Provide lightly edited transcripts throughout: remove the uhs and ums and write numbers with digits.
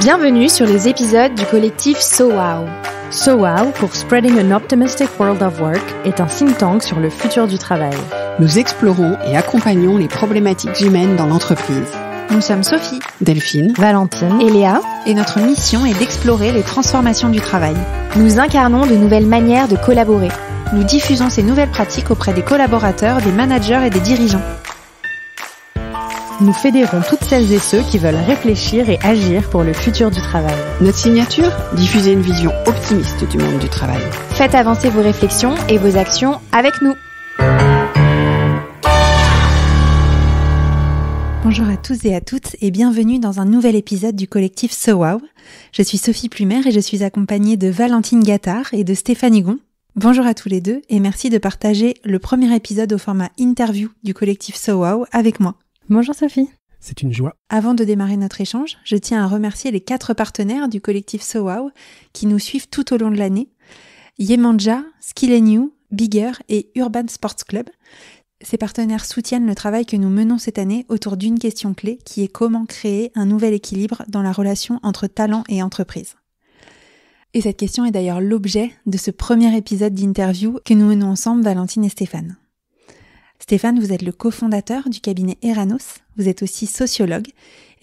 Bienvenue sur les épisodes du collectif SoWow. SoWow, pour Spreading an Optimistic World of Work, est un think tank sur le futur du travail. Nous explorons et accompagnons les problématiques humaines dans l'entreprise. Nous sommes Sophie, Delphine, Valentine et Léa. Et notre mission est d'explorer les transformations du travail. Nous incarnons de nouvelles manières de collaborer. Nous diffusons ces nouvelles pratiques auprès des collaborateurs, des managers et des dirigeants. Nous fédérons toutes celles et ceux qui veulent réfléchir et agir pour le futur du travail. Notre signature ? Diffuser une vision optimiste du monde du travail. Faites avancer vos réflexions et vos actions avec nous. Bonjour à tous et à toutes et bienvenue dans un nouvel épisode du collectif SoWow. Je suis Sophie Plumer et je suis accompagnée de Valentine Gattard et de Stéphane Hugon. Bonjour à tous les deux et merci de partager le premier épisode au format interview du collectif SoWow avec moi. Bonjour Sophie. C'est une joie. Avant de démarrer notre échange, je tiens à remercier les 4 partenaires du collectif SoWow qui nous suivent tout au long de l'année. Yemanja, Skill & You, Bigger et Urban Sports Club. Ces partenaires soutiennent le travail que nous menons cette année autour d'une question clé qui est comment créer un nouvel équilibre dans la relation entre talent et entreprise. Et cette question est d'ailleurs l'objet de ce premier épisode d'interview que nous menons ensemble, Valentine et Stéphane. Stéphane, vous êtes le cofondateur du cabinet Eranos, vous êtes aussi sociologue,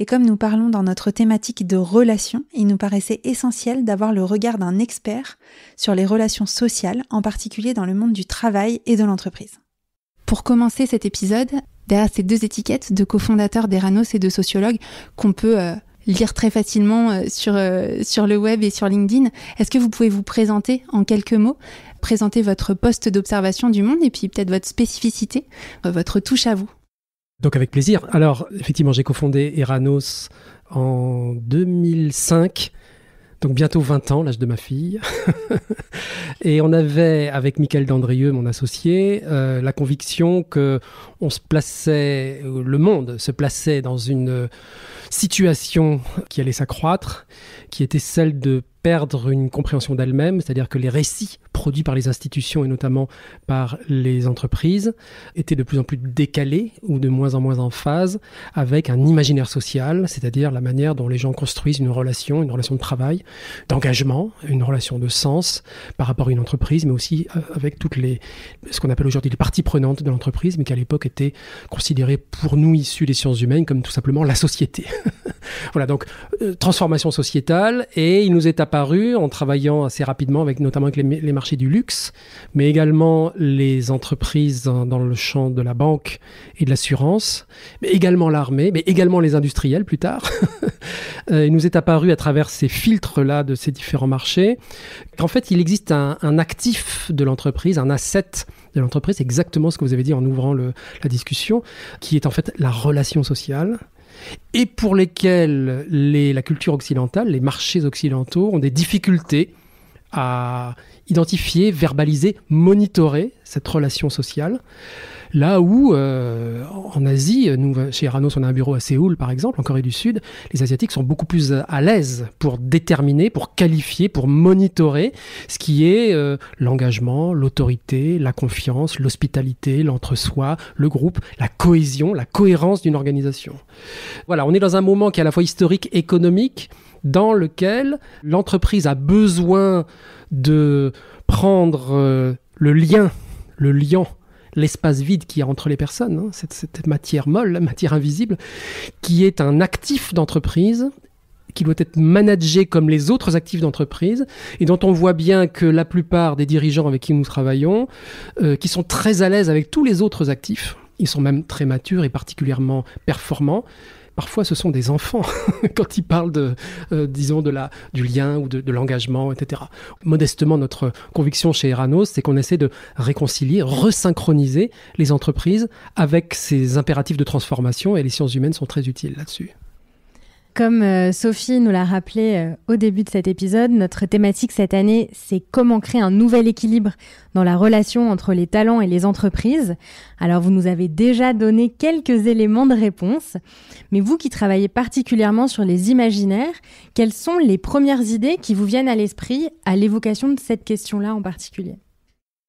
et comme nous parlons dans notre thématique de relations, il nous paraissait essentiel d'avoir le regard d'un expert sur les relations sociales, en particulier dans le monde du travail et de l'entreprise. Pour commencer cet épisode, derrière ces 2 étiquettes de cofondateur d'Eranos et de sociologue qu'on peut lire très facilement sur le web et sur LinkedIn, est-ce que vous pouvez vous présenter en quelques mots, présenter votre poste d'observation du monde et puis peut-être votre spécificité, votre touche à vous? Donc avec plaisir. Alors effectivement, j'ai cofondé Eranos en 2005, donc bientôt 20 ans, l'âge de ma fille. Et on avait, avec Mickaël Dandrieux, mon associé, la conviction que le monde se plaçait dans une situation qui allait s'accroître, qui était celle de perdre une compréhension d'elle-même, c'est-à-dire que les récits produits par les institutions et notamment par les entreprises étaient de plus en plus décalés ou de moins en moins en phase avec un imaginaire social, c'est-à-dire la manière dont les gens construisent une relation de travail, d'engagement, une relation de sens par rapport à une entreprise, mais aussi avec ce qu'on appelle aujourd'hui les parties prenantes de l'entreprise, mais qui à l'époque étaient considérées pour nous issus des sciences humaines comme tout simplement la société. Voilà, donc transformation sociétale, et il nous est apparu en travaillant assez rapidement notamment avec les marchés du luxe, mais également les entreprises dans le champ de la banque et de l'assurance, mais également l'armée, mais également les industriels plus tard. Il nous est apparu à travers ces filtres-là de ces différents marchés qu'en fait il existe un actif de l'entreprise, un asset de l'entreprise, exactement ce que vous avez dit en ouvrant la discussion, qui est en fait la relation sociale, et pour lesquels la culture occidentale, les marchés occidentaux ont des difficultés à identifier, verbaliser, monitorer cette relation sociale. Là où, en Asie, nous, chez Eranos, on a un bureau à Séoul, par exemple, en Corée du Sud, les Asiatiques sont beaucoup plus à l'aise pour déterminer, pour qualifier, pour monitorer ce qui est l'engagement, l'autorité, la confiance, l'hospitalité, l'entre-soi, le groupe, la cohésion, la cohérence d'une organisation. Voilà, on est dans un moment qui est à la fois historique, économique, dans lequel l'entreprise a besoin de prendre le liant, l'espace vide qu'il y a entre les personnes, cette matière molle, la matière invisible, qui est un actif d'entreprise, qui doit être managé comme les autres actifs d'entreprise, et dont on voit bien que la plupart des dirigeants avec qui nous travaillons, qui sont très à l'aise avec tous les autres actifs, ils sont même très matures et particulièrement performants. Parfois, ce sont des enfants quand ils parlent du lien ou de l'engagement, etc. Modestement, notre conviction chez Eranos, c'est qu'on essaie de réconcilier, resynchroniser les entreprises avec ces impératifs de transformation, et les sciences humaines sont très utiles là-dessus. Comme Sophie nous l'a rappelé au début de cet épisode, notre thématique cette année, c'est comment créer un nouvel équilibre dans la relation entre les talents et les entreprises. Alors vous nous avez déjà donné quelques éléments de réponse, mais vous qui travaillez particulièrement sur les imaginaires, quelles sont les premières idées qui vous viennent à l'esprit à l'évocation de cette question-là en particulier ?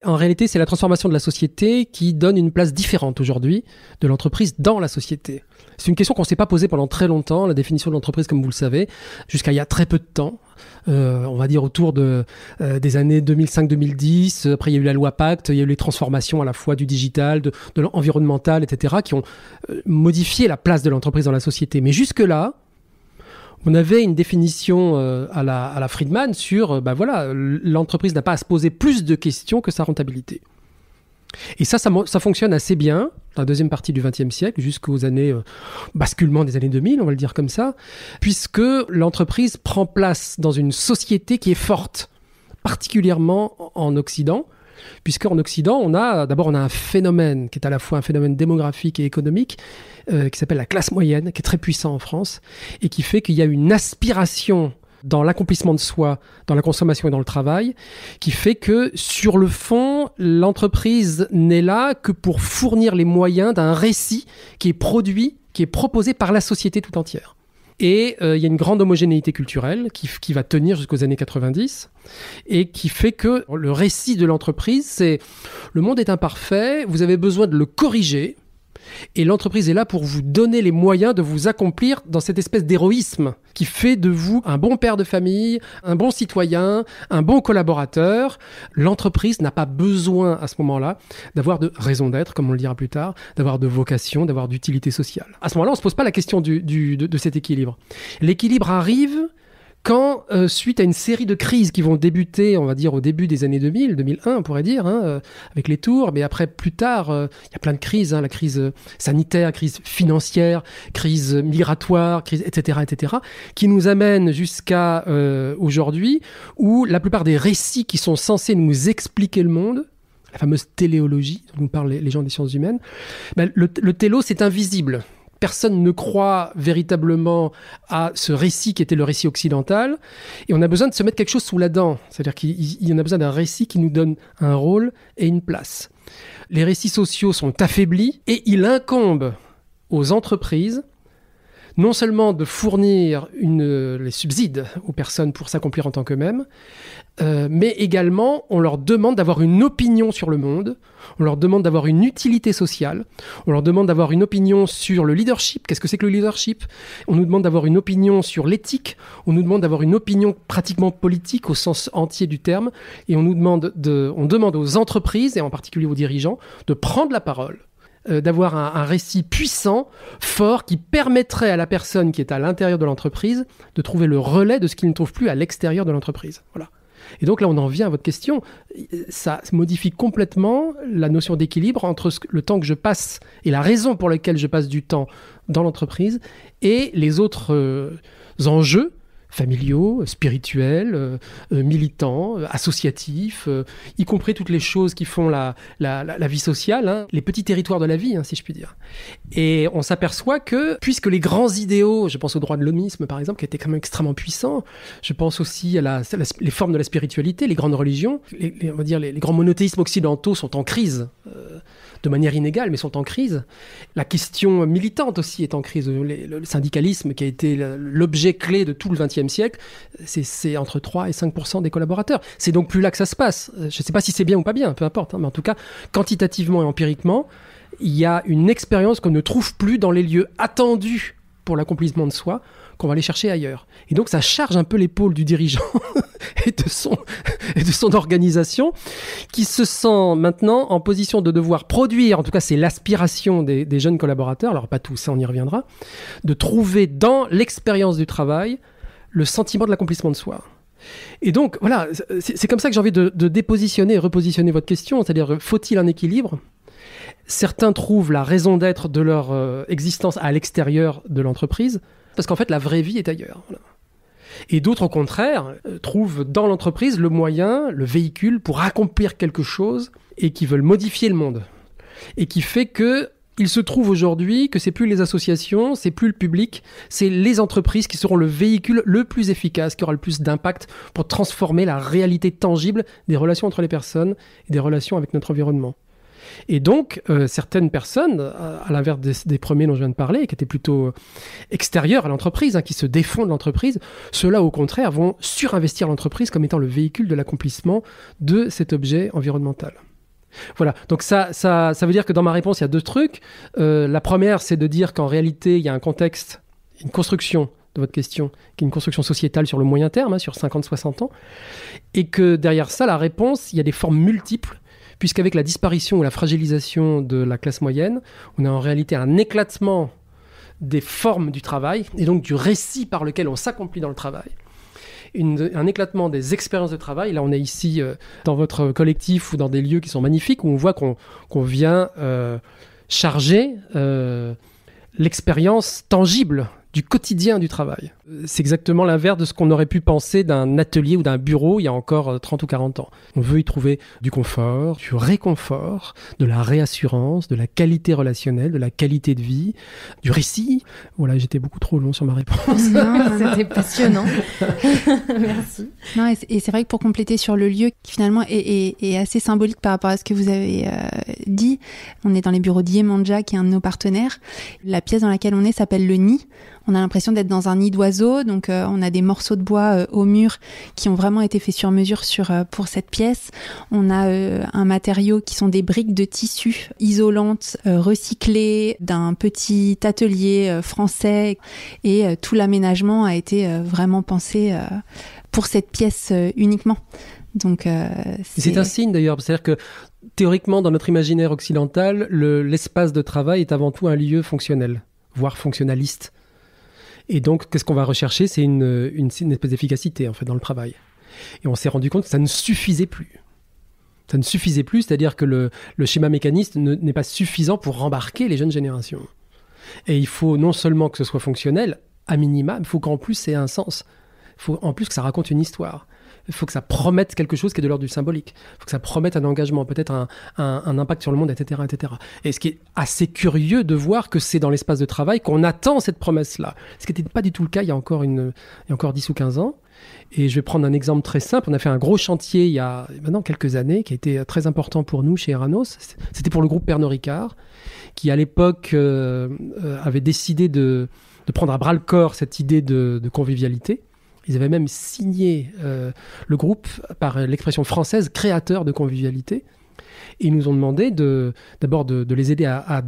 En réalité, c'est la transformation de la société qui donne une place différente aujourd'hui de l'entreprise dans la société. C'est une question qu'on ne s'est pas posée pendant très longtemps, la définition de l'entreprise, comme vous le savez, jusqu'à il y a très peu de temps. On va dire autour des années 2005-2010. Après, il y a eu la loi Pacte, il y a eu les transformations à la fois du digital, de l'environnemental, etc., qui ont modifié la place de l'entreprise dans la société. Mais jusque-là, on avait une définition à la Friedman sur, l'entreprise n'a pas à se poser plus de questions que sa rentabilité. Et ça fonctionne assez bien dans la deuxième partie du XXe siècle, jusqu'aux années, basculement des années 2000, on va le dire comme ça, puisque l'entreprise prend place dans une société qui est forte, particulièrement en Occident, puisqu'en Occident, on a un phénomène qui est à la fois un phénomène démographique et économique, qui s'appelle la classe moyenne, qui est très puissant en France, et qui fait qu'il y a une aspiration dans l'accomplissement de soi, dans la consommation et dans le travail, qui fait que, sur le fond, l'entreprise n'est là que pour fournir les moyens d'un récit qui est produit, qui est proposé par la société tout entière. Et il y a une grande homogénéité culturelle qui va tenir jusqu'aux années 90 et qui fait que le récit de l'entreprise, c'est le monde est imparfait, vous avez besoin de le corriger et l'entreprise est là pour vous donner les moyens de vous accomplir dans cette espèce d'héroïsme qui fait de vous un bon père de famille, un bon citoyen, un bon collaborateur. L'entreprise n'a pas besoin à ce moment-là d'avoir de raison d'être, comme on le dira plus tard, d'avoir de vocation, d'avoir d'utilité sociale. À ce moment-là, on ne se pose pas la question de cet équilibre. L'équilibre arrive quand, suite à une série de crises qui vont débuter, on va dire, au début des années 2000, 2001, on pourrait dire, avec les tours, mais après, plus tard, il y a plein de crises, la crise sanitaire, crise financière, crise migratoire, crise, etc., qui nous amènent jusqu'à aujourd'hui, où la plupart des récits qui sont censés nous expliquer le monde, la fameuse téléologie dont nous parlent les gens des sciences humaines, le télo, c'est invisible. Personne ne croit véritablement à ce récit qui était le récit occidental. Et on a besoin de se mettre quelque chose sous la dent. C'est-à-dire qu'il y en a besoin d'un récit qui nous donne un rôle et une place. Les récits sociaux sont affaiblis et il incombe aux entreprises non seulement de fournir les subsides aux personnes pour s'accomplir en tant qu'eux-mêmes, mais également on leur demande d'avoir une opinion sur le monde, on leur demande d'avoir une utilité sociale, on leur demande d'avoir une opinion sur le leadership. Qu'est-ce que c'est que le leadership ? On nous demande d'avoir une opinion sur l'éthique, on nous demande d'avoir une opinion pratiquement politique au sens entier du terme, et on demande aux entreprises, et en particulier aux dirigeants, de prendre la parole, d'avoir un récit puissant, fort, qui permettrait à la personne qui est à l'intérieur de l'entreprise de trouver le relais de ce qu'il ne trouve plus à l'extérieur de l'entreprise. Voilà. Et donc là, on en vient à votre question. Ça modifie complètement la notion d'équilibre entre le temps que je passe et la raison pour laquelle je passe du temps dans l'entreprise et les autres enjeux familiaux, spirituels, militants, associatifs, y compris toutes les choses qui font la vie sociale, les petits territoires de la vie, si je puis dire. Et on s'aperçoit que, puisque les grands idéaux, je pense au droit de l'homisme par exemple, qui était quand même extrêmement puissant, je pense aussi à les formes de la spiritualité, les grandes religions, on va dire les grands monothéismes occidentaux sont en crise, de manière inégale, mais sont en crise. La question militante aussi est en crise. Le syndicalisme, qui a été l'objet clé de tout le XXe siècle, c'est entre 3 et 5% des collaborateurs. C'est donc plus là que ça se passe. Je ne sais pas si c'est bien ou pas bien, peu importe, mais en tout cas, quantitativement et empiriquement, il y a une expérience qu'on ne trouve plus dans les lieux attendus pour l'accomplissement de soi, qu'on va aller chercher ailleurs. Et donc, ça charge un peu l'épaule du dirigeant et de son organisation, qui se sent maintenant en position de devoir produire, en tout cas, c'est l'aspiration des jeunes collaborateurs, alors pas tous, ça on y reviendra, de trouver dans l'expérience du travail le sentiment de l'accomplissement de soi. Et donc, voilà, c'est comme ça que j'ai envie de dépositionner et repositionner votre question, c'est-à-dire, faut-il un équilibre ? Certains trouvent la raison d'être de leur existence à l'extérieur de l'entreprise, parce qu'en fait, la vraie vie est ailleurs. Voilà. Et d'autres, au contraire, trouvent dans l'entreprise le moyen, le véhicule pour accomplir quelque chose et qui veulent modifier le monde. Et qui fait qu'il se trouve aujourd'hui que c'est plus les associations, c'est plus le public, c'est les entreprises qui seront le véhicule le plus efficace, qui aura le plus d'impact pour transformer la réalité tangible des relations entre les personnes et des relations avec notre environnement. Et donc, certaines personnes, à l'inverse des premiers dont je viens de parler, qui étaient plutôt extérieurs à l'entreprise, qui se défont de l'entreprise, ceux-là, au contraire, vont surinvestir l'entreprise comme étant le véhicule de l'accomplissement de cet objet environnemental. Voilà, donc ça veut dire que dans ma réponse, il y a deux trucs. La première, c'est de dire qu'en réalité, il y a un contexte, une construction de votre question, qui est une construction sociétale sur le moyen terme, sur 50-60 ans, et que derrière ça, la réponse, il y a des formes multiples, puisqu'avec la disparition ou la fragilisation de la classe moyenne, on a en réalité un éclatement des formes du travail, et donc du récit par lequel on s'accomplit dans le travail. Un éclatement des expériences de travail. Là, on est ici dans votre collectif ou dans des lieux qui sont magnifiques, où on voit qu'on vient charger l'expérience tangible du quotidien du travail. C'est exactement l'inverse de ce qu'on aurait pu penser d'un atelier ou d'un bureau il y a encore 30 ou 40 ans. On veut y trouver du confort, du réconfort, de la réassurance, de la qualité relationnelle, de la qualité de vie, du récit. Voilà, j'étais beaucoup trop long sur ma réponse. Non, c'était passionnant. Merci. Non, et c'est vrai que pour compléter sur le lieu, qui finalement est assez symbolique par rapport à ce que vous avez dit, on est dans les bureaux d'Yemanja, qui est un de nos partenaires. La pièce dans laquelle on est s'appelle le nid. On a l'impression d'être dans un nid d'oiseau, donc on a des morceaux de bois au mur qui ont vraiment été faits sur mesure pour cette pièce. On a un matériau qui sont des briques de tissu isolantes, recyclées d'un petit atelier français, et tout l'aménagement a été vraiment pensé pour cette pièce uniquement. Donc, c'est un signe d'ailleurs, c'est-à-dire que théoriquement dans notre imaginaire occidental, l'espace de travail est avant tout un lieu fonctionnel, voire fonctionnaliste. Et donc, qu'est-ce qu'on va rechercher ? C'est une espèce d'efficacité, en fait, dans le travail. Et on s'est rendu compte que ça ne suffisait plus. Ça ne suffisait plus, c'est-à-dire que le schéma mécaniste n'est pas suffisant pour rembarquer les jeunes générations. Et il faut non seulement que ce soit fonctionnel, à minima, il faut qu'en plus, ça ait un sens. Il faut en plus que ça raconte une histoire. Il faut que ça promette quelque chose qui est de l'ordre du symbolique. Il faut que ça promette un engagement, peut-être un impact sur le monde, etc., etc. Et ce qui est assez curieux de voir que c'est dans l'espace de travail qu'on attend cette promesse-là. Ce qui n'était pas du tout le cas il y a encore 10 ou 15 ans. Et je vais prendre un exemple très simple. On a fait un gros chantier il y a maintenant quelques années qui a été très important pour nous chez Eranos. C'était pour le groupe Pernod Ricard qui, à l'époque, avait décidé de prendre à bras-le-corps cette idée de convivialité. Ils avaient même signé le groupe par l'expression française créateur de convivialité. Et ils nous ont demandé d'abord de les aider à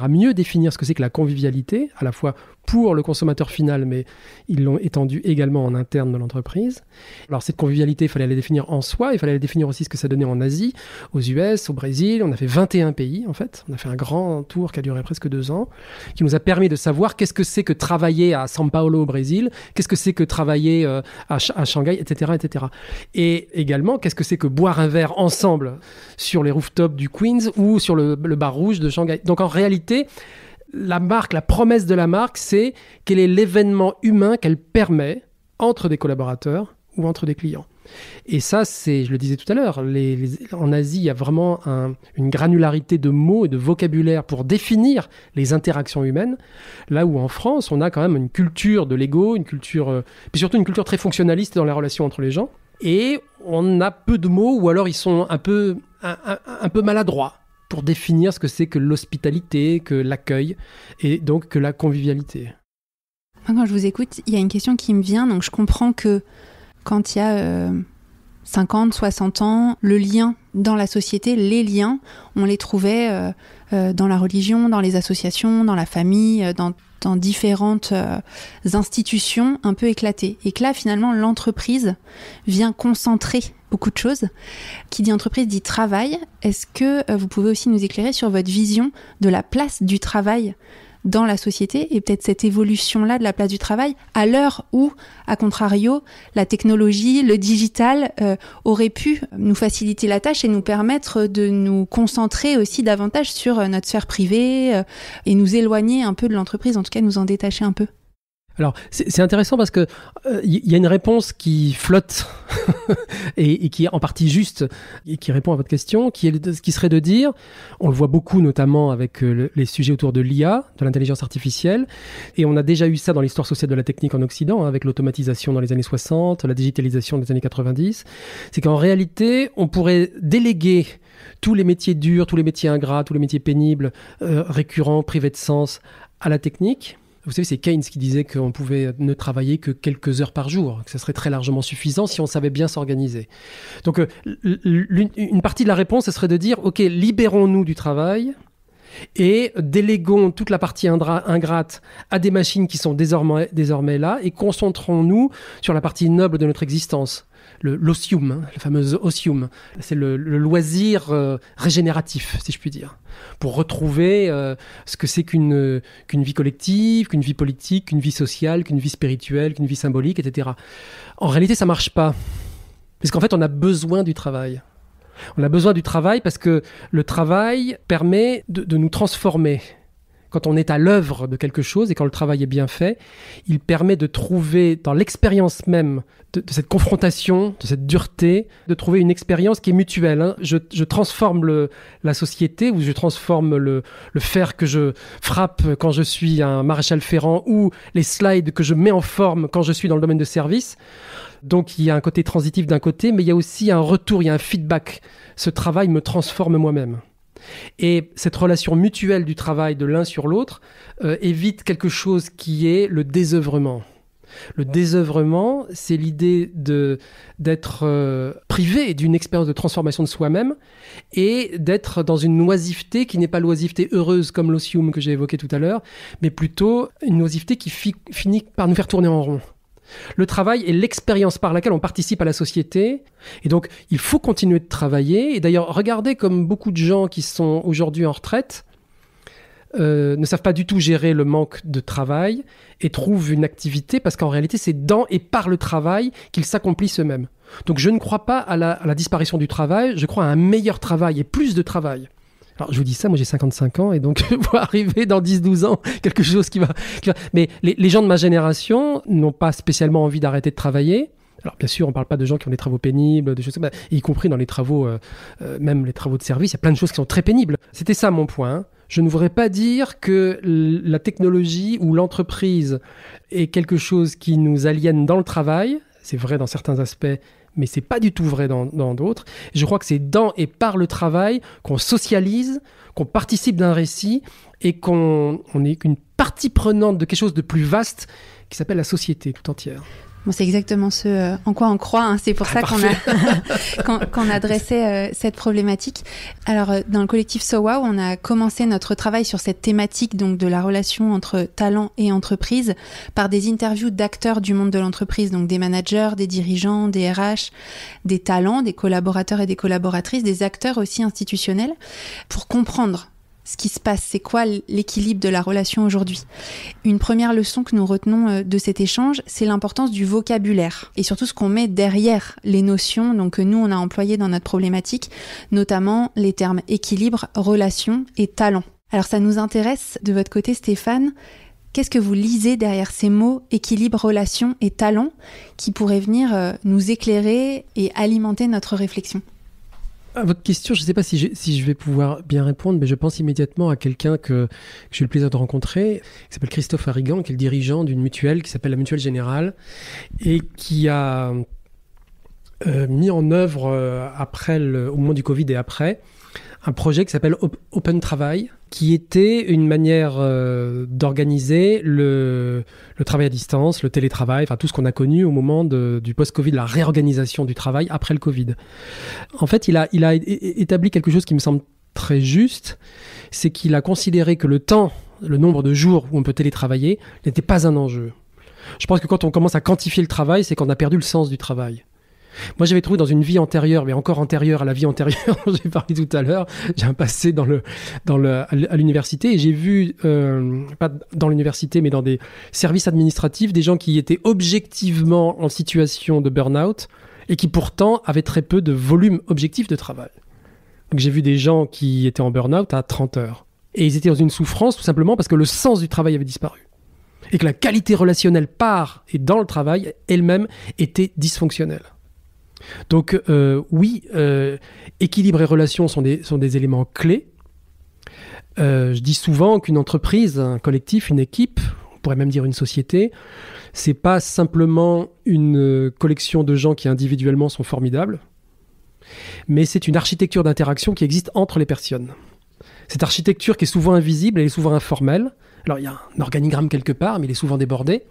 mieux définir ce que c'est que la convivialité, à la fois pour le consommateur final, mais ils l'ont étendu également en interne de l'entreprise. Alors cette convivialité, il fallait la définir en soi, il fallait la définir aussi ce que ça donnait en Asie, aux US, au Brésil. On a fait 21 pays en fait. On a fait un grand tour qui a duré presque 2 ans, qui nous a permis de savoir qu'est-ce que c'est que travailler à São Paulo au Brésil, qu'est-ce que c'est que travailler à Shanghai, etc., etc. Et également, qu'est-ce que c'est que boire un verre ensemble sur les rooftops du Queens ou sur le bar rouge de Shanghai. Donc en réalité, la promesse de la marque, c'est quel est l'événement humain qu'elle permet entre des collaborateurs ou entre des clients. Et ça, je le disais tout à l'heure, en Asie, il y a vraiment une granularité de mots et de vocabulaire pour définir les interactions humaines, là où en France, on a quand même une culture de l'ego, puis surtout une culture très fonctionnaliste dans les relations entre les gens, et on a peu de mots, ou alors ils sont un peu maladroits pour définir ce que c'est que l'hospitalité, que l'accueil, et donc que la convivialité. Quand je vous écoute, il y a une question qui me vient, donc je comprends que quand il y a 50, 60 ans, le lien dans la société, les liens, on les trouvait dans la religion, dans les associations, dans la famille, dans différentes institutions un peu éclatées. Et que là, finalement, l'entreprise vient concentrer beaucoup de choses. Qui dit entreprise dit travail. Est-ce que vous pouvez aussi nous éclairer sur votre vision de la place du travail dans la société et peut-être cette évolution-là de la place du travail à l'heure où, à contrario, la technologie, le digital aurait pu nous faciliter la tâche et nous permettre de nous concentrer aussi davantage sur notre sphère privée et nous éloigner un peu de l'entreprise, en tout cas nous en détacher un peu. Alors, c'est intéressant parce que y a une réponse qui flotte et qui est en partie juste et qui répond à votre question, qui serait de dire, on le voit beaucoup notamment avec les sujets autour de l'IA, de l'intelligence artificielle, et on a déjà eu ça dans l'histoire sociale de la technique en Occident, avec l'automatisation dans les années 60, la digitalisation des années 90, c'est qu'en réalité, on pourrait déléguer tous les métiers durs, tous les métiers ingrats, tous les métiers pénibles, récurrents, privés de sens, à la technique, Vous savez, c'est Keynes qui disait qu'on pouvait ne travailler que quelques heures par jour, que ça serait très largement suffisant si on savait bien s'organiser. Donc, une partie de la réponse, ce serait de dire, OK, libérons-nous du travail et déléguons toute la partie ingrate à des machines qui sont désormais là et concentrons-nous sur la partie noble de notre existence. L'osium, le fameux osium, c'est le loisir régénératif, si je puis dire, pour retrouver ce que c'est qu'une vie collective, qu'une vie politique, qu'une vie sociale, qu'une vie spirituelle, qu'une vie symbolique, etc. En réalité, ça marche pas. Parce qu'en fait, on a besoin du travail. On a besoin du travail parce que le travail permet de nous transformer. Quand on est à l'œuvre de quelque chose et quand le travail est bien fait, il permet de trouver dans l'expérience même de cette confrontation, de cette dureté, de trouver une expérience qui est mutuelle. Je transforme la société ou je transforme le fer que je frappe quand je suis un maréchal ferrant ou les slides que je mets en forme quand je suis dans le domaine de service. Donc il y a un côté transitif d'un côté, mais il y a aussi un retour, il y a un feedback. Ce travail me transforme moi-même. Et cette relation mutuelle du travail de l'un sur l'autre évite quelque chose qui est le désœuvrement. Le désœuvrement, c'est l'idée d'être privé d'une expérience de transformation de soi-même et d'être dans une oisiveté qui n'est pas l'oisiveté heureuse comme l'osium que j'ai évoqué tout à l'heure, mais plutôt une oisiveté qui finit par nous faire tourner en rond. Le travail est l'expérience par laquelle on participe à la société. Et donc, il faut continuer de travailler. Et d'ailleurs, regardez comme beaucoup de gens qui sont aujourd'hui en retraite ne savent pas du tout gérer le manque de travail et trouvent une activité parce qu'en réalité, c'est dans et par le travail qu'ils s'accomplissent eux-mêmes. Donc, je ne crois pas à la disparition du travail. Je crois à un meilleur travail et plus de travail. Alors, je vous dis ça, moi j'ai 55 ans et donc je vois arriver dans 10-12 ans quelque chose qui va... Mais les gens de ma génération n'ont pas spécialement envie d'arrêter de travailler. Alors, bien sûr, on ne parle pas de gens qui ont des travaux pénibles, des choses comme ça, y compris dans les travaux, même les travaux de service, il y a plein de choses qui sont très pénibles. C'était ça mon point. Je ne voudrais pas dire que la technologie ou l'entreprise est quelque chose qui nous aliène dans le travail. C'est vrai dans certains aspects, mais c'est pas du tout vrai dans d'autres. Je crois que c'est dans et par le travail qu'on socialise, qu'on participe d'un récit et qu'on est une partie prenante de quelque chose de plus vaste qui s'appelle la société tout entière. Bon, c'est exactement ce en quoi on croit. Hein. C'est pour ça qu'on a dressé cette problématique. Alors, dans le collectif So Wow, on a commencé notre travail sur cette thématique donc de la relation entre talent et entreprise par des interviews d'acteurs du monde de l'entreprise, donc des managers, des dirigeants, des RH, des talents, des collaborateurs et des collaboratrices, des acteurs aussi institutionnels, pour comprendre ce qui se passe, c'est quoi l'équilibre de la relation aujourd'hui. Une première leçon que nous retenons de cet échange, c'est l'importance du vocabulaire et surtout ce qu'on met derrière les notions donc, que nous, on a employées dans notre problématique, notamment les termes équilibre, relation et talent. Alors ça nous intéresse de votre côté, Stéphane. Qu'est-ce que vous lisez derrière ces mots équilibre, relation et talent qui pourraient venir nous éclairer et alimenter notre réflexion ? À votre question, je ne sais pas si je vais pouvoir bien répondre, mais je pense immédiatement à quelqu'un que j'ai eu le plaisir de rencontrer, qui s'appelle Christophe Harrigan, qui est le dirigeant d'une mutuelle qui s'appelle la Mutuelle Générale, et qui a mis en œuvre, au moment du Covid et après, un projet qui s'appelle Open Travail, qui était une manière d'organiser le travail à distance, le télétravail, enfin tout ce qu'on a connu au moment du post-Covid, la réorganisation du travail après le Covid. En fait, il a établi quelque chose qui me semble très juste, c'est qu'il a considéré que le nombre de jours où on peut télétravailler n'était pas un enjeu. Je pense que quand on commence à quantifier le travail, c'est qu'on a perdu le sens du travail. Moi, j'avais trouvé dans une vie antérieure, mais encore antérieure à la vie antérieure dont j'ai parlé tout à l'heure, j'ai un passé à l'université et j'ai vu, pas dans l'université, mais dans des services administratifs, des gens qui étaient objectivement en situation de burn-out et qui pourtant avaient très peu de volume objectif de travail. Donc j'ai vu des gens qui étaient en burn-out à 30 heures. Et ils étaient dans une souffrance tout simplement parce que le sens du travail avait disparu. Et que la qualité relationnelle par et dans le travail elle-même était dysfonctionnelle. Donc oui, équilibre et relation sont des éléments clés. Je dis souvent qu'une entreprise, un collectif, une équipe, on pourrait même dire une société, c'est pas simplement une collection de gens qui individuellement sont formidables, mais c'est une architecture d'interaction qui existe entre les personnes. Cette architecture qui est souvent invisible, elle est souvent informelle, Alors, il y a un organigramme quelque part, mais il est souvent débordé.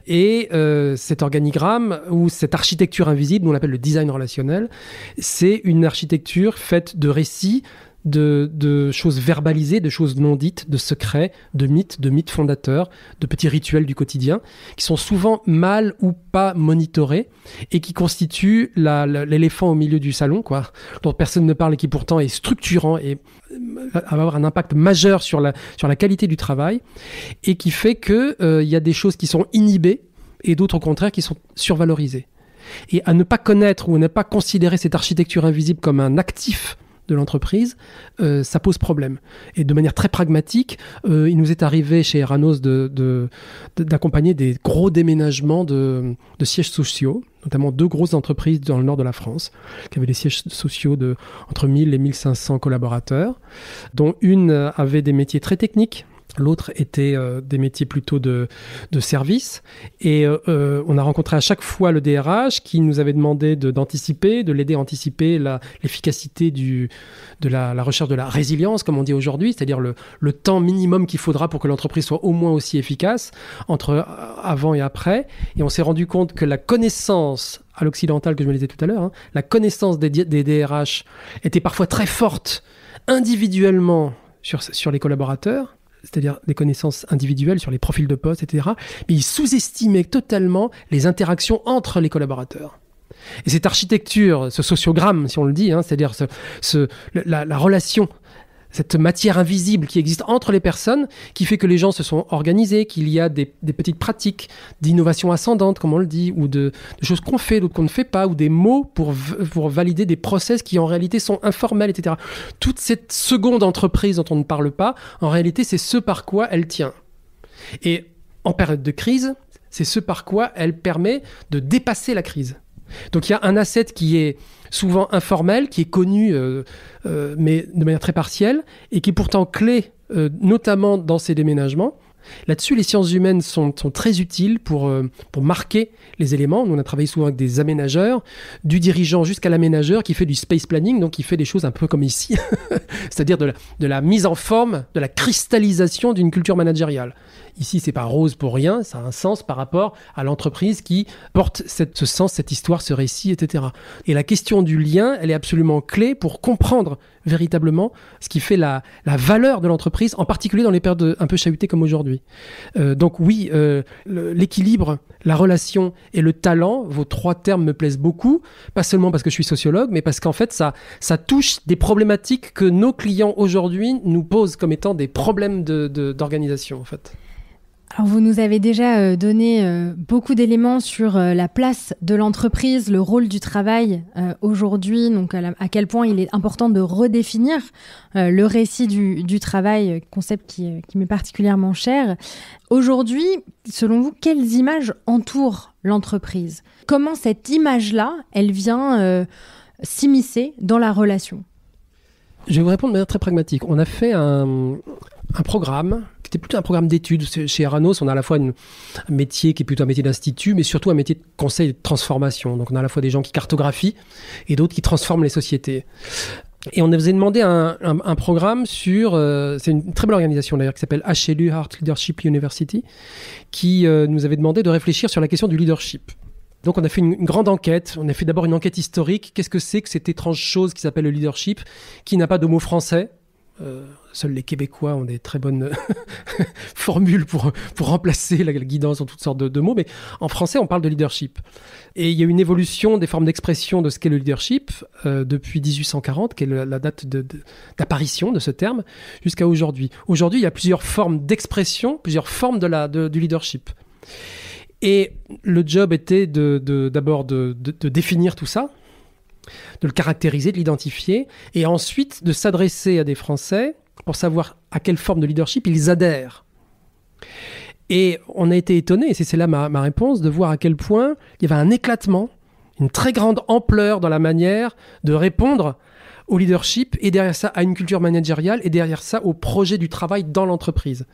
Et cet organigramme, ou cette architecture invisible, on l'appelle le design relationnel, c'est une architecture faite de récits, de choses verbalisées, de choses non dites, de secrets, de mythes fondateurs, de petits rituels du quotidien, qui sont souvent mal ou pas monitorés et qui constituent l'éléphant au milieu du salon, quoi, dont personne ne parle et qui pourtant est structurant et va avoir un impact majeur sur la qualité du travail, et qui fait qu'il y a des choses qui sont inhibées et d'autres au contraire qui sont survalorisées. Et à ne pas connaître ou à ne pas considérer cette architecture invisible comme un actif de l'entreprise, ça pose problème. Et de manière très pragmatique, il nous est arrivé chez Eranos d'accompagner des gros déménagements de sièges sociaux, notamment 2 grosses entreprises dans le nord de la France, qui avaient des sièges sociaux entre 1000 et 1500 collaborateurs, dont une avait des métiers très techniques. L'autre était des métiers plutôt de service. Et on a rencontré à chaque fois le DRH qui nous avait demandé d'anticiper, de l'aider à anticiper l'efficacité de la recherche de la résilience, comme on dit aujourd'hui, c'est-à-dire le temps minimum qu'il faudra pour que l'entreprise soit au moins aussi efficace entre avant et après. Et on s'est rendu compte que la connaissance à l'occidental, que je me disais tout à l'heure, la connaissance des DRH était parfois très forte individuellement sur les collaborateurs, c'est-à-dire des connaissances individuelles sur les profils de poste, etc. Mais ils sous-estimaient totalement les interactions entre les collaborateurs. Et cette architecture, ce sociogramme, si on le dit, c'est-à-dire la relation, cette matière invisible qui existe entre les personnes, qui fait que les gens se sont organisés, qu'il y a des petites pratiques d'innovation ascendante, comme on le dit, ou de choses qu'on fait, d'autres qu'on ne fait pas, ou des mots pour valider des process qui en réalité sont informels, etc. Toute cette seconde entreprise dont on ne parle pas, en réalité, c'est ce par quoi elle tient. Et en période de crise, c'est ce par quoi elle permet de dépasser la crise. Donc il y a un asset qui est souvent informel, qui est connu, mais de manière très partielle, et qui est pourtant clé, notamment dans ces déménagements. Là-dessus, les sciences humaines sont très utiles pour marquer les éléments. Nous, on a travaillé souvent avec des aménageurs, du dirigeant jusqu'à l'aménageur qui fait du space planning, donc qui fait des choses un peu comme ici, c'est-à-dire de la mise en forme, de la cristallisation d'une culture managériale. Ici, c'est pas rose pour rien, ça a un sens par rapport à l'entreprise qui porte ce sens, cette histoire, ce récit, etc. Et la question du lien, elle est absolument clé pour comprendre véritablement ce qui fait la valeur de l'entreprise, en particulier dans les périodes un peu chahutées comme aujourd'hui. Donc oui, l'équilibre, la relation et le talent, vos 3 termes me plaisent beaucoup, pas seulement parce que je suis sociologue, mais parce qu'en fait, ça touche des problématiques que nos clients aujourd'hui nous posent comme étant des problèmes d'organisation, en fait. Alors vous nous avez déjà donné beaucoup d'éléments sur la place de l'entreprise, le rôle du travail aujourd'hui, donc à quel point il est important de redéfinir le récit du travail, concept qui m'est particulièrement cher. Aujourd'hui, selon vous, quelles images entourent l'entreprise ? Comment cette image-là, elle vient s'immiscer dans la relation ? Je vais vous répondre de manière très pragmatique. On a fait un programme qui était plutôt un programme d'études. Chez Eranos, on a à la fois un métier qui est plutôt un métier d'institut, mais surtout un métier de conseil et de transformation. Donc on a à la fois des gens qui cartographient et d'autres qui transforment les sociétés. Et on avait demandé un programme sur... c'est une très belle organisation d'ailleurs qui s'appelle HLU, Heart Leadership University, qui nous avait demandé de réfléchir sur la question du leadership. Donc on a fait une grande enquête, on a fait d'abord une enquête historique. Qu'est-ce que c'est que cette étrange chose qui s'appelle le leadership, qui n'a pas de mot français ? Seuls les Québécois ont des très bonnes formules pour remplacer la guidance en toutes sortes de mots, mais en français, on parle de leadership. Et il y a une évolution des formes d'expression de ce qu'est le leadership depuis 1840, qui est la date d'apparition de ce terme, jusqu'à aujourd'hui. Aujourd'hui, il y a plusieurs formes d'expression, plusieurs formes du leadership. Et le job était d'abord de définir tout ça, de le caractériser, de l'identifier, et ensuite de s'adresser à des Français pour savoir à quelle forme de leadership ils adhèrent. Et on a été étonnés, et c'est là ma réponse, de voir à quel point il y avait un éclatement, une très grande ampleur dans la manière de répondre au leadership, et derrière ça à une culture managériale, et derrière ça au projet du travail dans l'entreprise.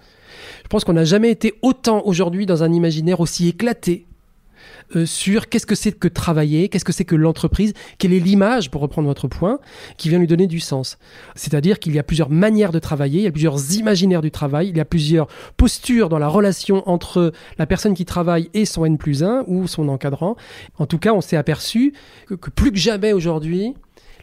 Je pense qu'on n'a jamais été autant aujourd'hui dans un imaginaire aussi éclaté sur qu'est-ce que c'est que travailler, qu'est-ce que c'est que l'entreprise, quelle est l'image, pour reprendre votre point, qui vient lui donner du sens. C'est-à-dire qu'il y a plusieurs manières de travailler, il y a plusieurs imaginaires du travail, il y a plusieurs postures dans la relation entre la personne qui travaille et son N+1 ou son encadrant. En tout cas, on s'est aperçu que plus que jamais aujourd'hui,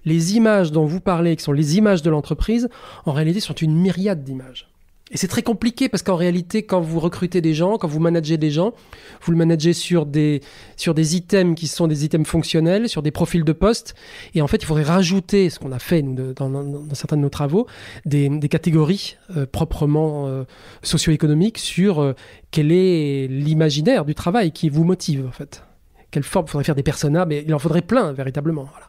les images dont vous parlez, qui sont les images de l'entreprise, en réalité sont une myriade d'images. Et c'est très compliqué parce qu'en réalité, quand vous recrutez des gens, quand vous managez des gens, vous le managez sur des items qui sont des items fonctionnels, sur des profils de poste. Et en fait, il faudrait rajouter, ce qu'on a fait nous, dans certains de nos travaux, des catégories proprement socio-économiques sur quel est l'imaginaire du travail qui vous motive, en fait. Quelle forme, il faudrait faire des personas, mais il en faudrait plein, véritablement. Voilà.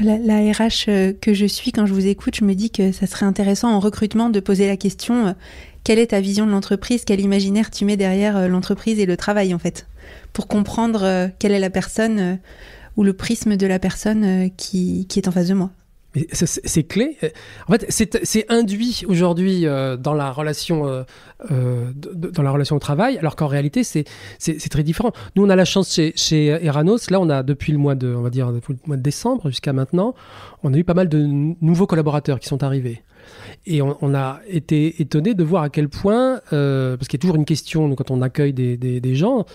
La RH que je suis, quand je vous écoute, je me dis que ça serait intéressant en recrutement de poser la question quelle est ta vision de l'entreprise, quel imaginaire tu mets derrière l'entreprise et le travail en fait, pour comprendre quelle est la personne ou le prisme de la personne qui est en face de moi. Mais c'est clé. En fait, c'est induit aujourd'hui dans la relation au travail, alors qu'en réalité, c'est très différent. Nous, on a la chance chez Eranos. Là, on a depuis le mois de décembre jusqu'à maintenant, on a eu pas mal de nouveaux collaborateurs qui sont arrivés. Et on a été étonné de voir à quel point, parce qu'il y a toujours une question quand on accueille des gens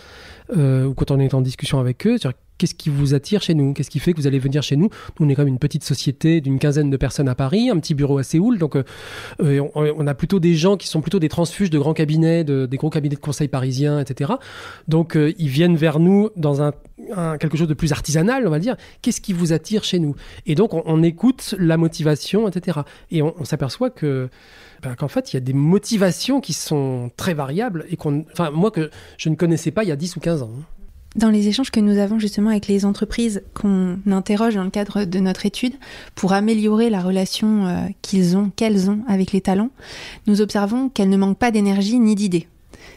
ou quand on est en discussion avec eux, sur qu'est-ce qui vous attire chez nous ? Qu'est-ce qui fait que vous allez venir chez nous ? Nous, on est quand même une petite société d'une quinzaine de personnes à Paris, un petit bureau à Séoul. Donc, on a plutôt des gens qui sont plutôt des transfuges de grands cabinets, des gros cabinets de conseil parisiens, etc. Donc, ils viennent vers nous dans quelque chose de plus artisanal, on va dire. Qu'est-ce qui vous attire chez nous ? Et donc, on écoute la motivation, etc. Et on s'aperçoit qu'en fait, il y a des motivations qui sont très variables et moi, que je ne connaissais pas il y a 10 ou 15 ans. Dans les échanges que nous avons justement avec les entreprises qu'on interroge dans le cadre de notre étude pour améliorer la relation qu'elles ont avec les talents, nous observons qu'elles ne manquent pas d'énergie ni d'idées.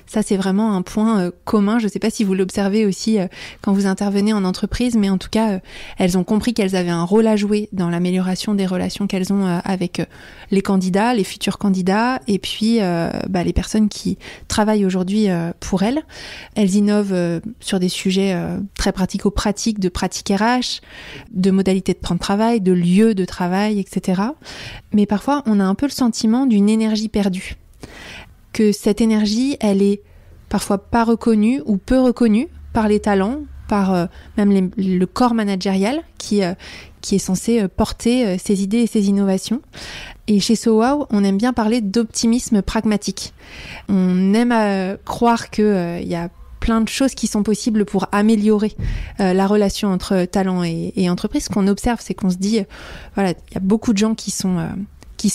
Ça, c'est vraiment un point commun. Je ne sais pas si vous l'observez aussi quand vous intervenez en entreprise, mais en tout cas, elles ont compris qu'elles avaient un rôle à jouer dans l'amélioration des relations qu'elles ont avec les candidats, les futurs candidats, et puis les personnes qui travaillent aujourd'hui pour elles. Elles innovent sur des sujets très pratico-pratiques, de pratiques RH, de modalités de temps de travail, de lieux de travail, etc. Mais parfois, on a un peu le sentiment d'une énergie perdue. Que cette énergie, elle est parfois pas reconnue ou peu reconnue par les talents, par même le corps managérial qui est censé porter ces idées et ces innovations. Et chez SoWow, on aime bien parler d'optimisme pragmatique. On aime croire qu'il y a plein de choses qui sont possibles pour améliorer la relation entre talent et entreprise. Ce qu'on observe, c'est qu'on se dit, il y a beaucoup de gens qui sont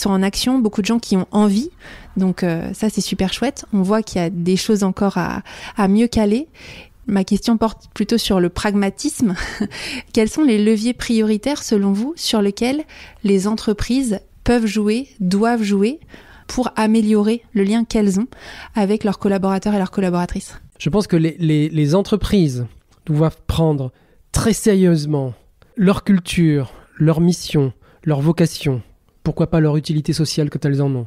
en action, beaucoup de gens qui ont envie. Donc ça, c'est super chouette. On voit qu'il y a des choses encore à mieux caler. Ma question porte plutôt sur le pragmatisme. Quels sont les leviers prioritaires, selon vous, sur lesquels les entreprises peuvent jouer, doivent jouer pour améliorer le lien qu'elles ont avec leurs collaborateurs et leurs collaboratrices ? Je pense que les entreprises doivent prendre très sérieusement leur culture, leur mission, leur vocation, pourquoi pas leur utilité sociale quand elles en ont,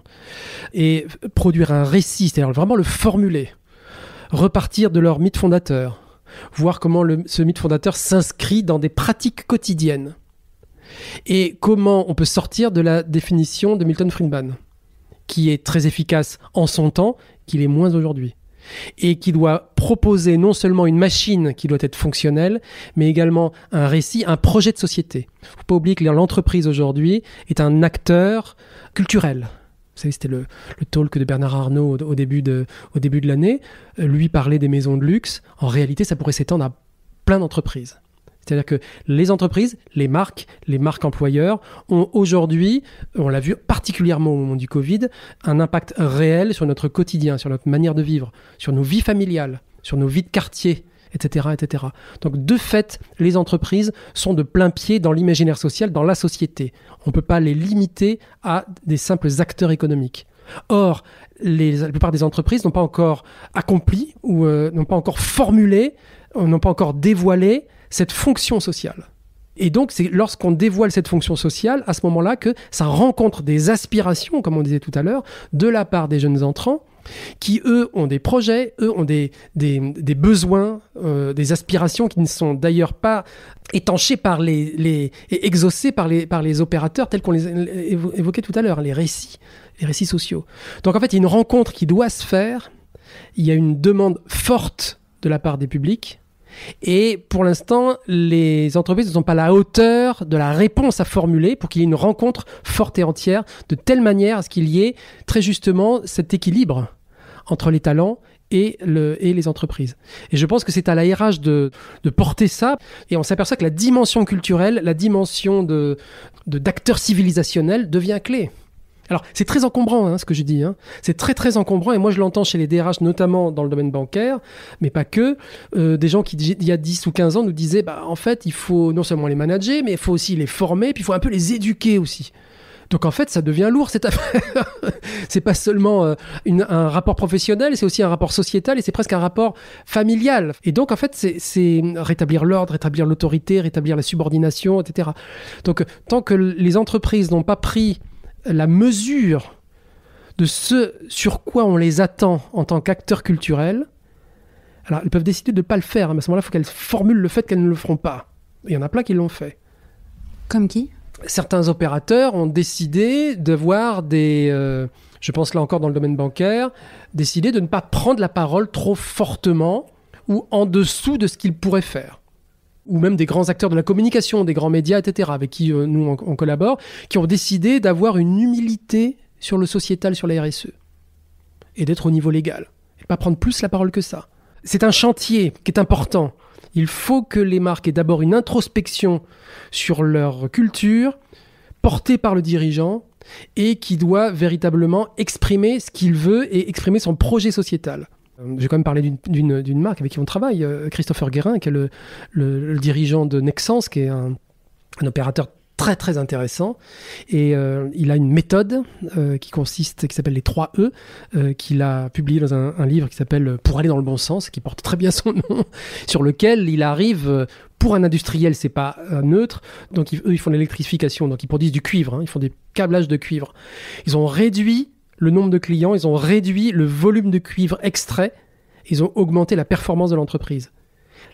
et produire un récit, c'est-à-dire vraiment le formuler, repartir de leur mythe fondateur, voir comment ce mythe fondateur s'inscrit dans des pratiques quotidiennes, et comment on peut sortir de la définition de Milton Friedman, qui est très efficace en son temps, qu'il est moins aujourd'hui, et qui doit proposer non seulement une machine qui doit être fonctionnelle, mais également un récit, un projet de société. Il ne faut pas oublier que l'entreprise aujourd'hui est un acteur culturel. Vous savez, c'était le talk de Bernard Arnault au début de l'année. Lui parlait des maisons de luxe. En réalité, ça pourrait s'étendre à plein d'entreprises. C'est-à-dire que les entreprises, les marques employeurs ont aujourd'hui, on l'a vu particulièrement au moment du Covid, un impact réel sur notre quotidien, sur notre manière de vivre, sur nos vies familiales, sur nos vies de quartier, etc., etc. Donc de fait, les entreprises sont de plein pied dans l'imaginaire social, dans la société. On ne peut pas les limiter à des simples acteurs économiques. Or, la plupart des entreprises n'ont pas encore accompli ou n'ont pas encore formulé, n'ont pas encore dévoilé cette fonction sociale. Et donc, c'est lorsqu'on dévoile cette fonction sociale, à ce moment-là, que ça rencontre des aspirations, comme on disait tout à l'heure, de la part des jeunes entrants, qui, eux, ont des projets, eux, ont des besoins, des aspirations qui ne sont d'ailleurs pas étanchées et exaucées par les opérateurs tels qu'on les évoquait tout à l'heure, les récits sociaux. Donc en fait, il y a une rencontre qui doit se faire, il y a une demande forte de la part des publics, et pour l'instant, les entreprises ne sont pas à la hauteur de la réponse à formuler pour qu'il y ait une rencontre forte et entière, de telle manière à ce qu'il y ait très justement cet équilibre entre les talents et les entreprises. Et je pense que c'est à la RH de porter ça. Et on s'aperçoit que la dimension culturelle, la dimension d'acteur civilisationnel devient clé. Alors, c'est très encombrant, ce que je dis. C'est très, très encombrant. Et moi, je l'entends chez les DRH, notamment dans le domaine bancaire, mais pas que. Des gens qui, il y a 10 ou 15 ans, nous disaient, en fait, il faut non seulement les manager, mais il faut aussi les former, puis il faut un peu les éduquer aussi. Donc, en fait, ça devient lourd, cette affaire. C'est pas seulement un rapport professionnel, c'est aussi un rapport sociétal et c'est presque un rapport familial. Et donc, en fait, c'est rétablir l'ordre, rétablir l'autorité, rétablir la subordination, etc. Donc, tant que les entreprises n'ont pas pris la mesure de ce sur quoi on les attend en tant qu'acteurs culturels, alors elles peuvent décider de ne pas le faire, mais à ce moment-là, il faut qu'elles formulent le fait qu'elles ne le feront pas. Il y en a plein qui l'ont fait. Comme qui ? Certains opérateurs ont décidé d'avoir je pense là encore dans le domaine bancaire, décidé de ne pas prendre la parole trop fortement ou en dessous de ce qu'ils pourraient faire. Ou même des grands acteurs de la communication, des grands médias, etc., avec qui nous on collabore, qui ont décidé d'avoir une humilité sur le sociétal, sur la RSE, et d'être au niveau légal, et de pas prendre plus la parole que ça. C'est un chantier qui est important. Il faut que les marques aient d'abord une introspection sur leur culture, portée par le dirigeant, et qui doit véritablement exprimer ce qu'il veut et exprimer son projet sociétal. J'ai quand même parlé d'une marque avec qui on travaille, Christopher Guérin, qui est le dirigeant de Nexans, qui est un opérateur très très intéressant. Et il a une méthode qui s'appelle les 3 E, qu'il a publié dans un livre qui s'appelle Pour aller dans le bon sens, qui porte très bien son nom, sur lequel il arrive, pour un industriel, c'est pas neutre. Donc eux, ils font de l'électrification, donc ils produisent du cuivre, ils font des câblages de cuivre. Ils ont réduit le nombre de clients, ils ont réduit le volume de cuivre extrait, ils ont augmenté la performance de l'entreprise.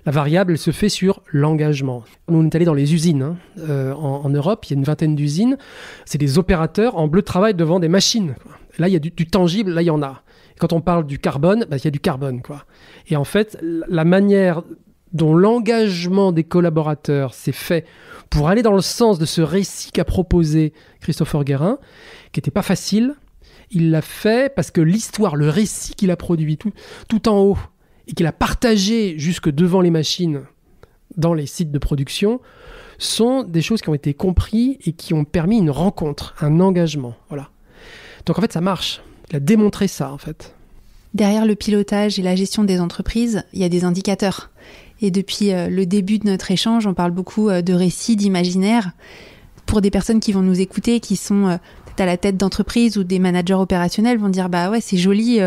La variable, elle se fait sur l'engagement. Nous, on est allés dans les usines en Europe, il y a une vingtaine d'usines, c'est des opérateurs en bleu de travail devant des machines. Là, il y a du tangible, là, il y en a. Et quand on parle du carbone, il y a du carbone. Et en fait, la manière dont l'engagement des collaborateurs s'est fait pour aller dans le sens de ce récit qu'a proposé Christopher Guérin, qui n'était pas facile, il l'a fait parce que l'histoire, le récit qu'il a produit tout en haut et qu'il a partagé jusque devant les machines dans les sites de production sont des choses qui ont été comprises et qui ont permis une rencontre, un engagement. Voilà. Donc en fait, ça marche. Il a démontré ça en fait. Derrière le pilotage et la gestion des entreprises, il y a des indicateurs. Et depuis le début de notre échange, on parle beaucoup de récits, d'imaginaire. Pour des personnes qui vont nous écouter, qui sont à la tête d'entreprise ou des managers opérationnels vont dire ouais, c'est joli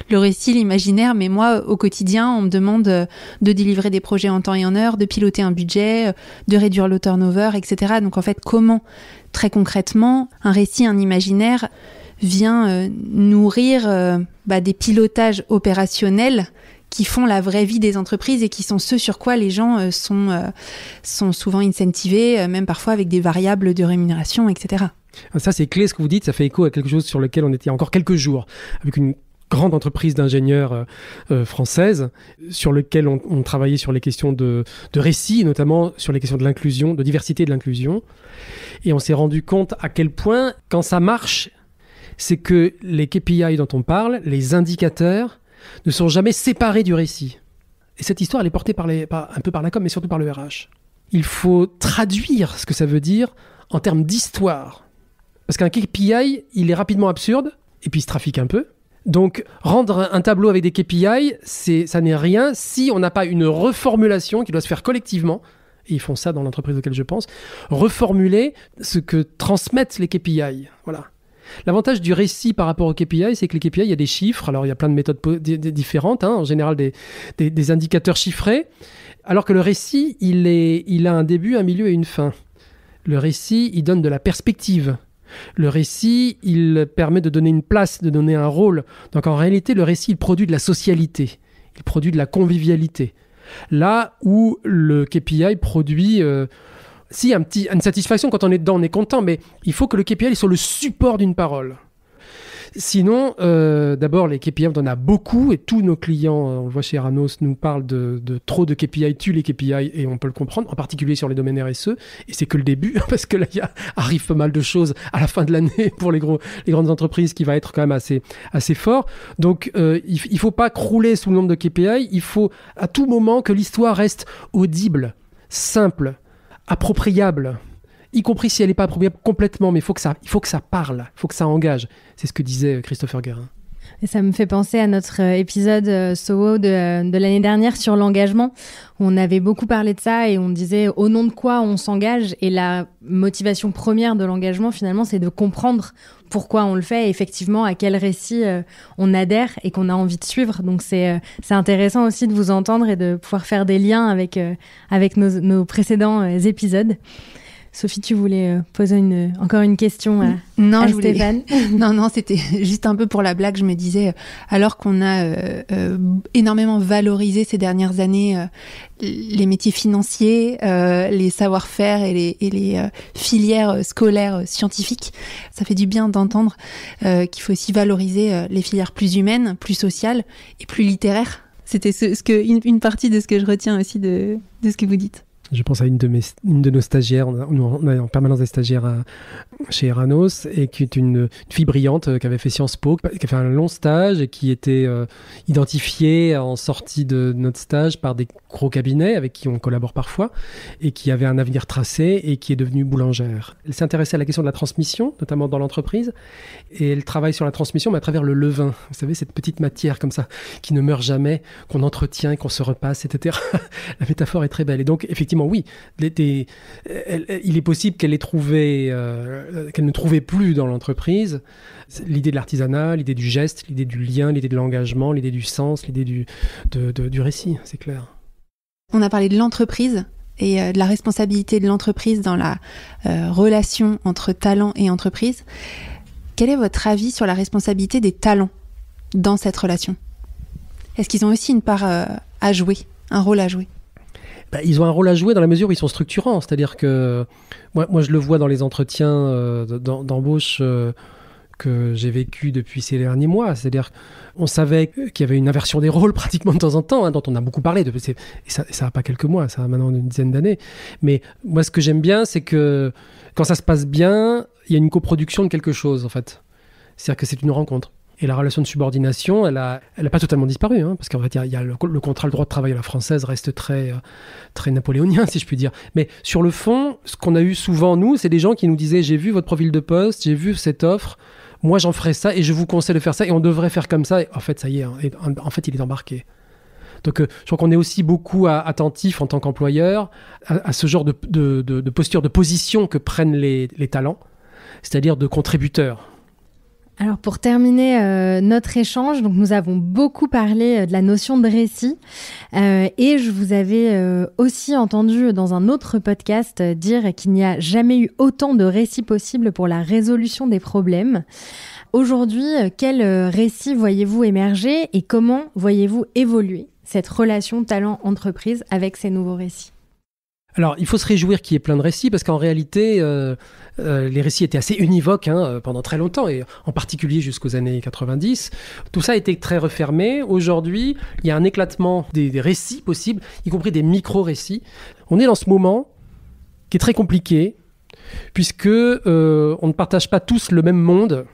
le récit, l'imaginaire, mais moi au quotidien on me demande de délivrer des projets en temps et en heure, de piloter un budget, de réduire le turnover, etc. Donc en fait, comment très concrètement un récit, un imaginaire vient nourrir des pilotages opérationnels qui font la vraie vie des entreprises et qui sont ceux sur quoi les gens sont souvent incentivés, même parfois avec des variables de rémunération, etc. Ça, c'est clé ce que vous dites, ça fait écho à quelque chose sur lequel on était il y a encore quelques jours, avec une grande entreprise d'ingénieurs française, sur lequel on travaillait sur les questions de récit, notamment sur les questions de l'inclusion, de diversité et de l'inclusion. Et on s'est rendu compte à quel point, quand ça marche, c'est que les KPI dont on parle, les indicateurs, ne sont jamais séparés du récit. Et cette histoire, elle est portée un peu par la com, mais surtout par le RH. Il faut traduire ce que ça veut dire en termes d'histoire. Parce qu'un KPI, il est rapidement absurde, et puis il se trafique un peu. Donc, rendre un tableau avec des KPI, ça n'est rien si on n'a pas une reformulation qui doit se faire collectivement, et ils font ça dans l'entreprise auquel je pense, reformuler ce que transmettent les KPI. Voilà. L'avantage du récit par rapport aux KPI, c'est que les KPI, il y a des chiffres. Alors, il y a plein de méthodes différentes, en général des indicateurs chiffrés, alors que le récit, il a un début, un milieu et une fin. Le récit, il donne de la perspective. Le récit, il permet de donner une place, de donner un rôle. Donc en réalité, le récit, il produit de la socialité, il produit de la convivialité. Là où le KPI produit... une satisfaction, quand on est dedans, on est content, mais il faut que le KPI soit le support d'une parole. Sinon, d'abord, les KPI, on en a beaucoup, et tous nos clients, on le voit chez Eranos, nous parlent de trop de KPI, tuent les KPI, et on peut le comprendre, en particulier sur les domaines RSE, et c'est que le début, parce que là, arrive pas mal de choses à la fin de l'année pour les grandes entreprises, qui va être quand même assez fort. Donc, il faut pas crouler sous le nombre de KPI, il faut à tout moment que l'histoire reste audible, simple, appropriable, y compris si elle n'est pas appropriable complètement, mais il faut que ça parle, il faut que ça engage. C'est ce que disait Christopher Guérin. Et ça me fait penser à notre épisode SOWO de l'année dernière sur l'engagement. On avait beaucoup parlé de ça et on disait au nom de quoi on s'engage. Et la motivation première de l'engagement, finalement, c'est de comprendre pourquoi on le fait et effectivement à quel récit on adhère et qu'on a envie de suivre. Donc c'est intéressant aussi de vous entendre et de pouvoir faire des liens avec nos précédents épisodes. Sophie, tu voulais poser encore une question à Stéphane. Non, c'était juste un peu pour la blague. Je me disais, alors qu'on a énormément valorisé ces dernières années les métiers financiers, les savoir-faire et les filières scolaires scientifiques, ça fait du bien d'entendre qu'il faut aussi valoriser les filières plus humaines, plus sociales et plus littéraires. C'était une partie de ce que je retiens aussi de ce que vous dites. Je pense à une de nos stagiaires, on a en permanence des stagiaires chez Eranos, et qui est une fille brillante qui avait fait Sciences Po, qui a fait un long stage et qui était identifiée en sortie de notre stage par des gros cabinets avec qui on collabore parfois, et qui avait un avenir tracé et qui est devenue boulangère. Elle s'est intéressée à la question de la transmission, notamment dans l'entreprise, et elle travaille sur la transmission, mais à travers le levain. Vous savez, cette petite matière comme ça, qui ne meurt jamais, qu'on entretient, qu'on se repasse, etc. La métaphore est très belle. Et donc, effectivement, oui, il est possible qu'elle ait trouvé, qu'elle ne trouvait plus dans l'entreprise l'idée de l'artisanat, l'idée du geste, l'idée du lien, l'idée de l'engagement, l'idée du sens, l'idée du récit, c'est clair. On a parlé de l'entreprise et de la responsabilité de l'entreprise dans la relation entre talent et entreprise. Quel est votre avis sur la responsabilité des talents dans cette relation ? Est-ce qu'ils ont aussi une part à jouer, un rôle à jouer ? Ils ont un rôle à jouer dans la mesure où ils sont structurants. C'est-à-dire que moi je le vois dans les entretiens d'embauche que j'ai vécu depuis ces derniers mois. C'est-à-dire qu'on savait qu'il y avait une inversion des rôles pratiquement de temps en temps, dont on a beaucoup parlé. Et ça n'a pas quelques mois, ça a maintenant une dizaine d'années. Mais moi, ce que j'aime bien, c'est que quand ça se passe bien, il y a une coproduction de quelque chose, en fait. C'est-à-dire que c'est une rencontre. Et la relation de subordination, elle a pas totalement disparu, parce qu'en fait, il y a le contrat, le droit de travail à la française reste très napoléonien, si je puis dire. Mais sur le fond, ce qu'on a eu souvent, nous, c'est des gens qui nous disaient « J'ai vu votre profil de poste, j'ai vu cette offre, moi j'en ferai ça et je vous conseille de faire ça et on devrait faire comme ça. » Et en fait, ça y est, en fait, il est embarqué. Donc, je crois qu'on est aussi beaucoup attentif en tant qu'employeur à ce genre de posture, de position que prennent les talents, c'est-à-dire de contributeurs. Alors pour terminer notre échange, donc nous avons beaucoup parlé de la notion de récit et je vous avais aussi entendu dans un autre podcast dire qu'il n'y a jamais eu autant de récits possibles pour la résolution des problèmes. Aujourd'hui, quel récit voyez-vous émerger et comment voyez-vous évoluer cette relation talent-entreprise avec ces nouveaux récits ? Alors, il faut se réjouir qu'il y ait plein de récits, parce qu'en réalité, les récits étaient assez univoques pendant très longtemps, et en particulier jusqu'aux années 90. Tout ça a été très refermé. Aujourd'hui, il y a un éclatement des récits possibles, y compris des micro-récits. On est dans ce moment qui est très compliqué, puisque on ne partage pas tous le même monde,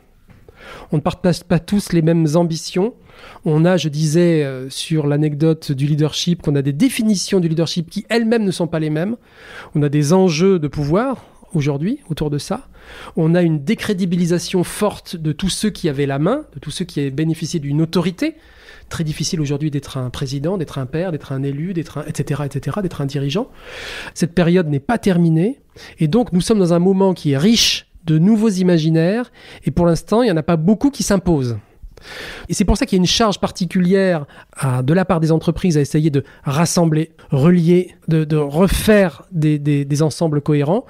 on ne partage pas tous les mêmes ambitions. On a, je disais sur l'anecdote du leadership, qu'on a des définitions du leadership qui elles-mêmes ne sont pas les mêmes. On a des enjeux de pouvoir aujourd'hui autour de ça. On a une décrédibilisation forte de tous ceux qui avaient la main, de tous ceux qui avaient bénéficié d'une autorité. Très difficile aujourd'hui d'être un président, d'être un père, d'être un élu, etc., d'être un dirigeant. Cette période n'est pas terminée. Et donc, nous sommes dans un moment qui est riche de nouveaux imaginaires. Et pour l'instant, il n'y en a pas beaucoup qui s'imposent. Et c'est pour ça qu'il y a une charge particulière de la part des entreprises à essayer de rassembler, relier, de refaire des ensembles cohérents.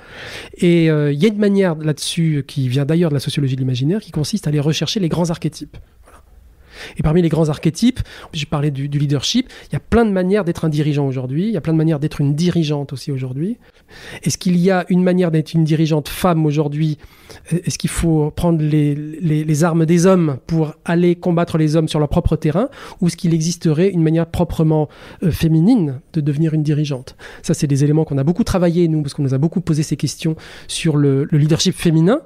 Et il y a une manière là-dessus qui vient d'ailleurs de la sociologie de l'imaginaire qui consiste à aller rechercher les grands archétypes. Voilà. Et parmi les grands archétypes, je parlais du leadership, il y a plein de manières d'être un dirigeant aujourd'hui, il y a plein de manières d'être une dirigeante aussi aujourd'hui. Est-ce qu'il y a une manière d'être une dirigeante femme aujourd'hui ? Est-ce qu'il faut prendre les armes des hommes pour aller combattre les hommes sur leur propre terrain ? Ou est-ce qu'il existerait une manière proprement féminine de devenir une dirigeante ? Ça, c'est des éléments qu'on a beaucoup travaillé, nous, parce qu'on nous a beaucoup posé ces questions sur le leadership féminin.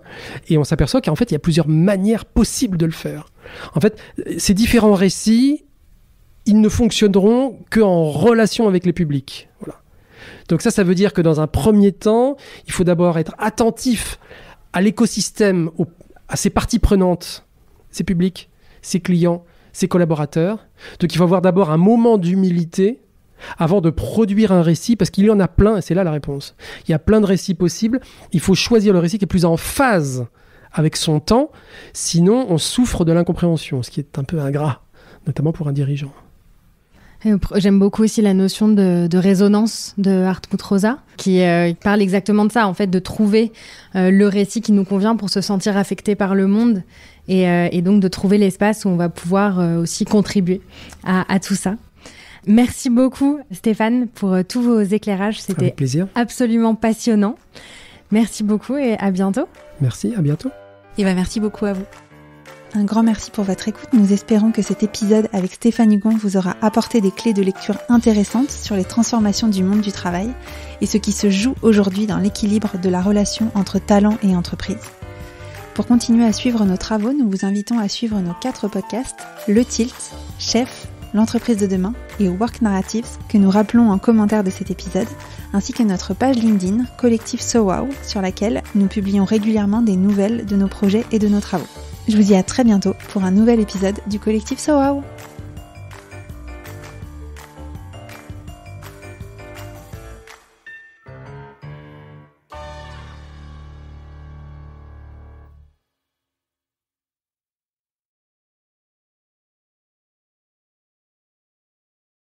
Et on s'aperçoit qu'en fait, il y a plusieurs manières possibles de le faire. En fait, ces différents récits, ils ne fonctionneront qu'en relation avec les publics. Voilà. Donc ça veut dire que dans un premier temps, il faut d'abord être attentif à l'écosystème, à ses parties prenantes, ses publics, ses clients, ses collaborateurs. Donc il faut avoir d'abord un moment d'humilité avant de produire un récit, parce qu'il y en a plein, et c'est là la réponse. Il y a plein de récits possibles. Il faut choisir le récit qui est plus en phase avec son temps, sinon on souffre de l'incompréhension, ce qui est un peu ingrat, notamment pour un dirigeant. J'aime beaucoup aussi la notion de résonance de Hartmut Rosa, qui parle exactement de ça, en fait, de trouver le récit qui nous convient pour se sentir affecté par le monde et donc de trouver l'espace où on va pouvoir aussi contribuer à tout ça. Merci beaucoup, Stéphane, pour tous vos éclairages. C'était avec plaisir. Absolument passionnant. Merci beaucoup et à bientôt. Merci, à bientôt. Et merci beaucoup à vous. Un grand merci pour votre écoute. Nous espérons que cet épisode avec Stéphane Hugon vous aura apporté des clés de lecture intéressantes sur les transformations du monde du travail et ce qui se joue aujourd'hui dans l'équilibre de la relation entre talent et entreprise. Pour continuer à suivre nos travaux, nous vous invitons à suivre nos 4 podcasts, Le Tilt, Chef, L'entreprise de demain et Work Narratives que nous rappelons en commentaire de cet épisode, ainsi que notre page LinkedIn, Collectif SoWow, sur laquelle nous publions régulièrement des nouvelles de nos projets et de nos travaux. Je vous dis à très bientôt pour un nouvel épisode du Collectif SoWow.